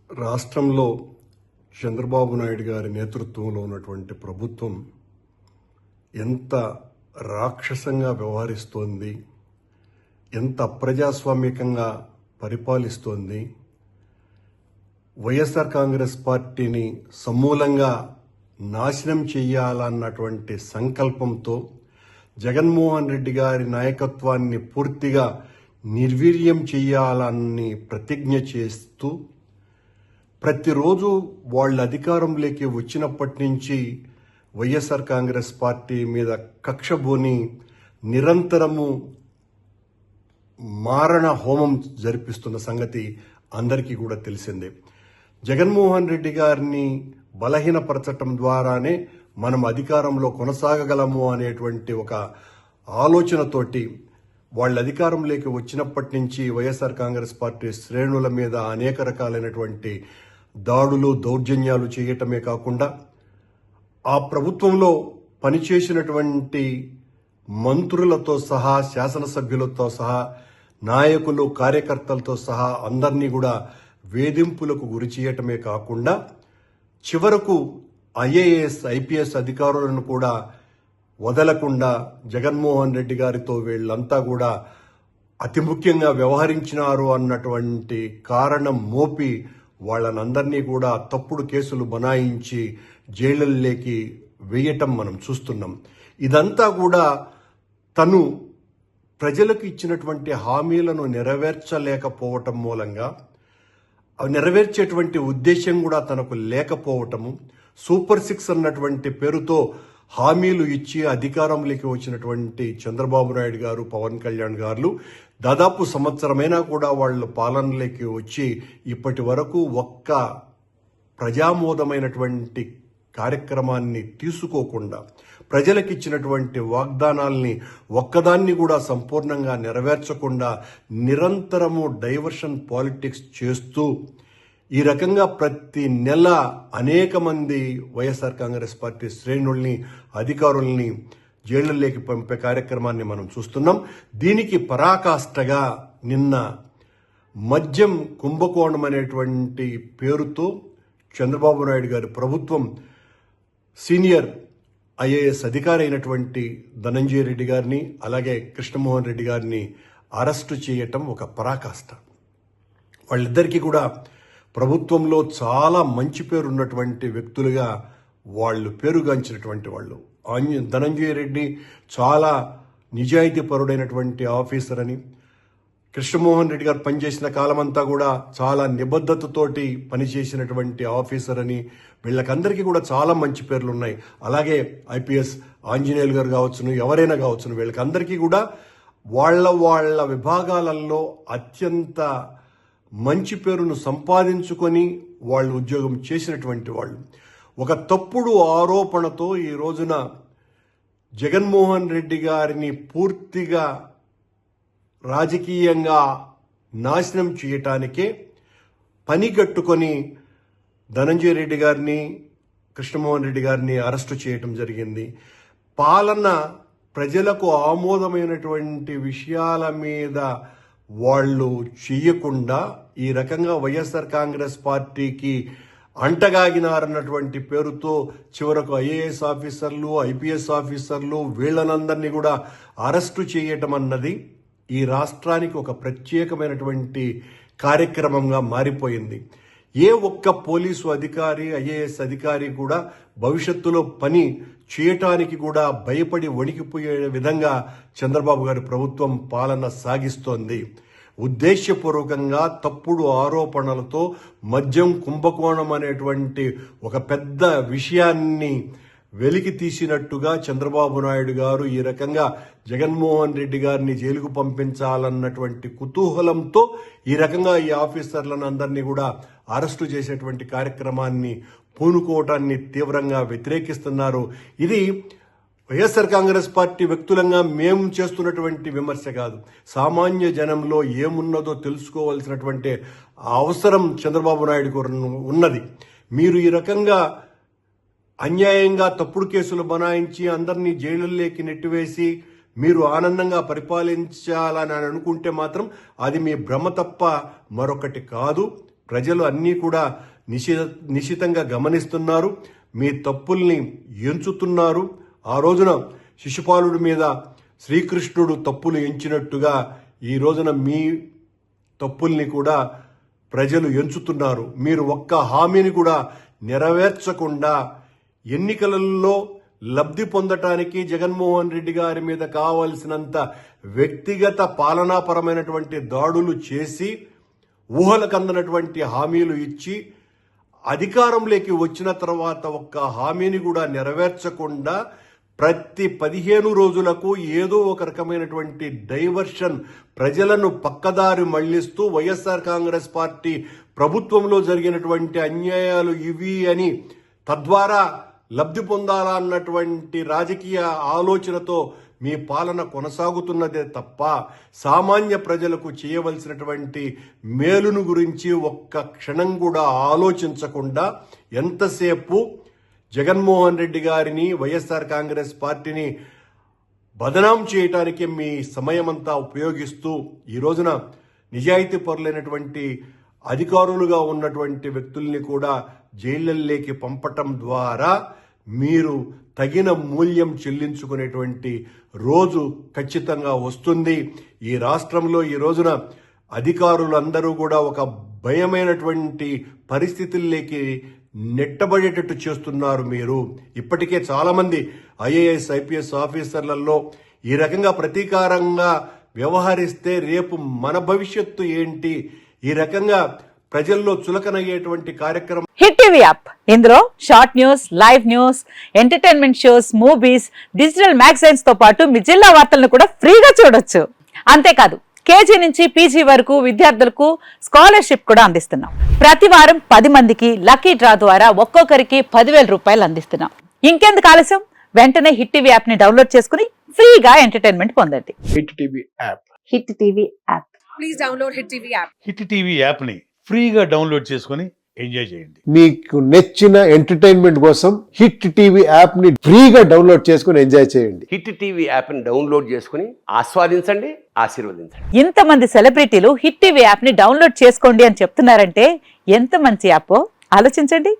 రాష్ట్రంలో చంద్రబాబు నాయుడు గారి నేతృత్వంలో ఉన్నటువంటి ప్రభుత్వం ఎంత రాక్షసంగా వ్యవహరిస్తోంది, ఎంత అప్రజాస్వామికంగా పరిపాలిస్తోంది, వైఎస్ఆర్ కాంగ్రెస్ పార్టీని సమూలంగా నాశనం చేయాలన్నటువంటి సంకల్పంతో జగన్మోహన్ రెడ్డి గారి నాయకత్వాన్ని పూర్తిగా నిర్వీర్యం చేయాలని ప్రతిజ్ఞ చేస్తూ ప్రతిరోజు వాళ్ళ అధికారంలోకి వచ్చినప్పటి నుంచి వైఎస్ఆర్ కాంగ్రెస్ పార్టీ మీద కక్షబోని నిరంతరము మారణ హోమం జరిపిస్తున్న సంగతి అందరికీ కూడా తెలిసిందే. జగన్మోహన్ రెడ్డి గారిని బలహీనపరచటం ద్వారానే మనం అధికారంలో కొనసాగగలము అనేటువంటి ఒక ఆలోచనతోటి వాళ్ళ అధికారంలోకి వచ్చినప్పటి నుంచి వైఎస్ఆర్ కాంగ్రెస్ పార్టీ శ్రేణుల మీద అనేక రకాలైనటువంటి దాడులు దౌర్జన్యాలు చేయటమే కాకుండా ఆ ప్రభుత్వంలో పనిచేసినటువంటి మంత్రులతో సహా శాసనసభ్యులతో సహా నాయకులు కార్యకర్తలతో సహా అందరినీ కూడా వేధింపులకు గురి చేయటమే కాకుండా చివరకు ఐఏఎస్ ఐపీఎస్ అధికారులను కూడా వదలకుండా జగన్మోహన్ రెడ్డి గారితో వీళ్ళంతా కూడా అతి ముఖ్యంగా వ్యవహరించినారు అన్నటువంటి కారణం మోపి వాళ్ళనందరినీ కూడా తప్పుడు కేసులు బనాయించి జైళ్లలోకి వేయటం మనం చూస్తున్నాం. ఇదంతా కూడా తను ప్రజలకు ఇచ్చినటువంటి హామీలను నెరవేర్చలేకపోవటం మూలంగా అవి నెరవేర్చేటువంటి ఉద్దేశం కూడా తనకు లేకపోవటము, సూపర్ 6 అన్నటువంటి పేరుతో హామీలు ఇచ్చి అధికారంలోకి వచ్చినటువంటి చంద్రబాబు నాయుడు గారు, పవన్ కళ్యాణ్ గారు దాదాపు సంవత్సరమైనా కూడా వాళ్ళ పాలనలోకి వచ్చి ఇప్పటి వరకు ఒక్క ప్రజామోదమైనటువంటి కార్యక్రమాన్ని తీసుకోకుండా ప్రజలకు ఇచ్చినటువంటి వాగ్దానాల్ని ఒక్కదాన్ని కూడా సంపూర్ణంగా నెరవేర్చకుండా నిరంతరము డైవర్షన్ పాలిటిక్స్ చేస్తూ ఈ రకంగా ప్రతి నెల అనేక మంది వైఎస్ఆర్ కాంగ్రెస్ పార్టీ శ్రేణుల్ని అధికారుల్ని జైళ్లలోకి పంపే కార్యక్రమాన్ని మనం చూస్తున్నాం. దీనికి పరాకాష్ఠగా నిన్న మద్యం కుంభకోణం అనేటువంటి పేరుతో చంద్రబాబు నాయుడు గారి ప్రభుత్వం సీనియర్ ఐఏఎస్ అధికారి అయినటువంటి ధనంజయ రెడ్డి గారిని అలాగే కృష్ణమోహన్ రెడ్డి గారిని అరెస్టు చేయటం ఒక పరాకాష్ఠ. వాళ్ళిద్దరికీ కూడా ప్రభుత్వంలో చాలా మంచి పేరు ఉన్నటువంటి వ్యక్తులుగా వాళ్ళు పేరుగాంచినటువంటి వాళ్ళు. ధనంజయ రెడ్డి చాలా నిజాయితీ పరుడైనటువంటి ఆఫీసర్ అని, కృష్ణమోహన్ రెడ్డి గారు పనిచేసిన కాలమంతా కూడా చాలా నిబద్ధతతోటి పనిచేసినటువంటి ఆఫీసర్ అని వీళ్ళకందరికీ కూడా చాలా మంచి పేర్లు ఉన్నాయి. అలాగే ఐపీఎస్ ఆంజనేయులు గారు కావచ్చును, ఎవరైనా కావచ్చును, వీళ్ళకందరికీ కూడా వాళ్ళ విభాగాలలో అత్యంత మంచి పేరును సంపాదించుకొని వాళ్ళు ఉద్యోగం చేసినటువంటి వాళ్ళు. ఒక తప్పుడు ఆరోపణతో ఈ రోజున జగన్మోహన్ రెడ్డి గారిని పూర్తిగా రాజకీయంగా నాశనం చేయటానికే పనిగట్టుకొని ధనంజయ రెడ్డి గారిని కృష్ణమోహన్ రెడ్డి గారిని అరెస్టు చేయటం జరిగింది. పాలన ప్రజలకు ఆమోదమైనటువంటి విషయాల మీద వాళ్ళు చెయ్యకుండా ఈ రకంగా వైఎస్ఆర్ కాంగ్రెస్ పార్టీకి అంటగాగినారన్నటువంటి పేరుతో చివరకు ఐఏఎస్ ఆఫీసర్లు ఐపీఎస్ ఆఫీసర్లు వీళ్ళనందరినీ కూడా అరెస్టు చేయటం అన్నది ఈ రాష్ట్రానికి ఒక ప్రత్యేకమైనటువంటి కార్యక్రమంగా మారిపోయింది. ఏ ఒక్క పోలీసు అధికారి ఐఏఎస్ అధికారి కూడా భవిష్యత్తులో పని చేయటానికి కూడా భయపడి వణికిపోయే విధంగా చంద్రబాబు గారి ప్రభుత్వం పాలన సాగిస్తోంది. ఉద్దేశపూర్వకంగా తప్పుడు ఆరోపణలతో మద్యం కుంభకోణం అనేటువంటి ఒక పెద్ద విషయాన్ని వెలికి తీసినట్టుగా చంద్రబాబు నాయుడు గారు ఈ రకంగా జగన్మోహన్ రెడ్డి గారిని జైలుకు పంపించాలన్నటువంటి కుతూహలంతో ఈ రకంగా ఈ ఆఫీసర్లను అందరినీ కూడా అరెస్టు చేసేటువంటి కార్యక్రమాన్ని పూనుకోవటాన్ని తీవ్రంగా వ్యతిరేకిస్తున్నారు. ఇది వైఎస్ఆర్ కాంగ్రెస్ పార్టీ వ్యక్తులంగా మేము చేస్తున్నటువంటి విమర్శ కాదు. సామాన్య జనంలో ఏమున్నదో తెలుసుకోవాల్సినటువంటి అవసరం చంద్రబాబు నాయుడు ఉన్నది. మీరు ఈ రకంగా అన్యాయంగా తప్పుడు కేసులు బనాయించి అందరినీ జైలుల్లోకి నెట్టివేసి మీరు ఆనందంగా పరిపాలించాలని అనుకుంటే మాత్రం అది మీ భ్రమ తప్ప మరొకటి కాదు. ప్రజలు అన్నీ కూడా నిశితంగా గమనిస్తున్నారు. మీ తప్పుల్ని ఎంచుతున్నారు. ఆ రోజున శిశుపాలుడి మీద శ్రీకృష్ణుడు తప్పులు ఎంచినట్టుగా ఈ రోజున మీ తప్పుల్ని కూడా ప్రజలు ఎంచుతున్నారు. మీరు ఒక్క హామీని కూడా నెరవేర్చకుండా ఎన్నికలలో లబ్ధి పొందటానికి జగన్మోహన్ రెడ్డి గారి మీద కావలసినంత వ్యక్తిగత పాలనాపరమైనటువంటి దాడులు చేసి ఊహలకందనటువంటి హామీలు ఇచ్చి అధికారంలోకి వచ్చిన తర్వాత ఒక్క హామీని కూడా నెరవేర్చకుండా ప్రతి 15 రోజులకు ఏదో ఒక రకమైనటువంటి డైవర్షన్, ప్రజలను పక్కదారి మళ్లిస్తూ వైఎస్ఆర్ కాంగ్రెస్ పార్టీ ప్రభుత్వంలో జరిగినటువంటి అన్యాయాలు ఇవి అని తద్వారా లబ్ధి పొందాలా అన్నటువంటి రాజకీయ ఆలోచనతో మీ పాలన కొనసాగుతున్నదే తప్ప సామాన్య ప్రజలకు చేయవలసినటువంటి మేలును గురించి ఒక్క క్షణం కూడా ఆలోచించకుండా ఎంతసేపు జగన్మోహన్ రెడ్డి గారిని, వైఎస్ఆర్ కాంగ్రెస్ పార్టీని బదనాం చేయటానికి మీ సమయమంతా ఉపయోగిస్తూ ఈ రోజున నిజాయితీ పరులైనటువంటి అధికారులుగా ఉన్నటువంటి వ్యక్తుల్ని కూడా జైళ్లలోకి పంపటం ద్వారా మీరు తగిన మూల్యం చెల్లించుకునేటువంటి రోజు ఖచ్చితంగా వస్తుంది. ఈ రాష్ట్రంలో ఈ రోజున అధికారులందరూ కూడా ఒక భయమైనటువంటి పరిస్థితుల్లోకి నెట్టబడేటట్టు చేస్తున్నారు. మీరు ఇప్పటికే చాలామంది ఐఏఎస్, ఐపీఎస్ ఆఫీసర్లలో ఈ రకంగా ప్రతీకారంగా వ్యవహరిస్తే రేపు మన భవిష్యత్తు ఏంటి, ఈ రకంగా ప్రజల్లో చులకనయ్యేటువంటి కార్యక్రమం. హిట్ టీవీ యాప్, ఇందులో short news, live news, entertainment shows, movies, digital magazines తో పాటు మీ జిల్లా వార్తలను కూడా ఫ్రీగా చూడొచ్చు. అంతేకాదు కేజీ నుంచి పీజీ వరకు విద్యార్థులకు స్కాలర్షిప్ కూడా అందిస్తున్నాం. ప్రతి వారం 10 మందికి లక్కీ డ్రా ద్వారా ఒక్కొక్కరికి 10,000 రూపాయలు అందిస్తున్నాం. ఇంకెందుకు ఆలస్యం, వెంటనే హిట్ టీవీ యాప్ ని డౌన్లోడ్ చేసుకుని ఫ్రీగా ఎంటర్టైన్మెంట్ పొందండి. Hit TV app. Hit TV app. Please download hit TV app. Hit TV app ని ఫ్రీగా డౌన్లోడ్ చేసుకుని ఎంజాయ్ చేయండి. మీకు నచ్చిన ఎంటర్టైన్మెంట్ కోసం హిట్ టీవీ యాప్ ని ఫ్రీగా డౌన్లోడ్ చేసుకుని ఎంజాయ్ చేయండి. హిట్ టీవీ యాప్ ని డౌన్లోడ్ చేసుకుని ఆస్వాదించండి, ఆశీర్వదించండి. ఇంతమంది సెలబ్రిటీలు హిట్ టీవీ యాప్ ని డౌన్లోడ్ చేసుకోండి అని చెప్తున్నారంటే ఎంత మంచి యాప్ ఆలోచించండి.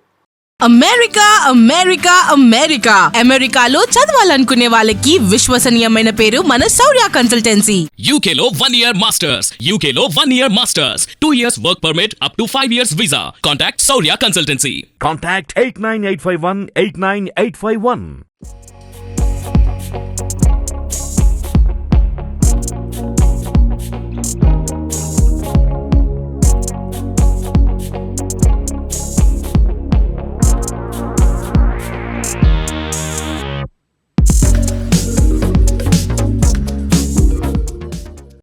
అమెరికా అమెరికా అమెరికా అమెరికాలో చదవాలనుకునే వాళ్ళకి విశ్వసనీయమైన పేరు మన శౌర్య కన్సల్టెన్సీ. UK లో 1 year masters. UK లో 1 year masters. 2 years work permit up to 5 years visa. Contact Saurya Consultancy. Contact 89851 89851.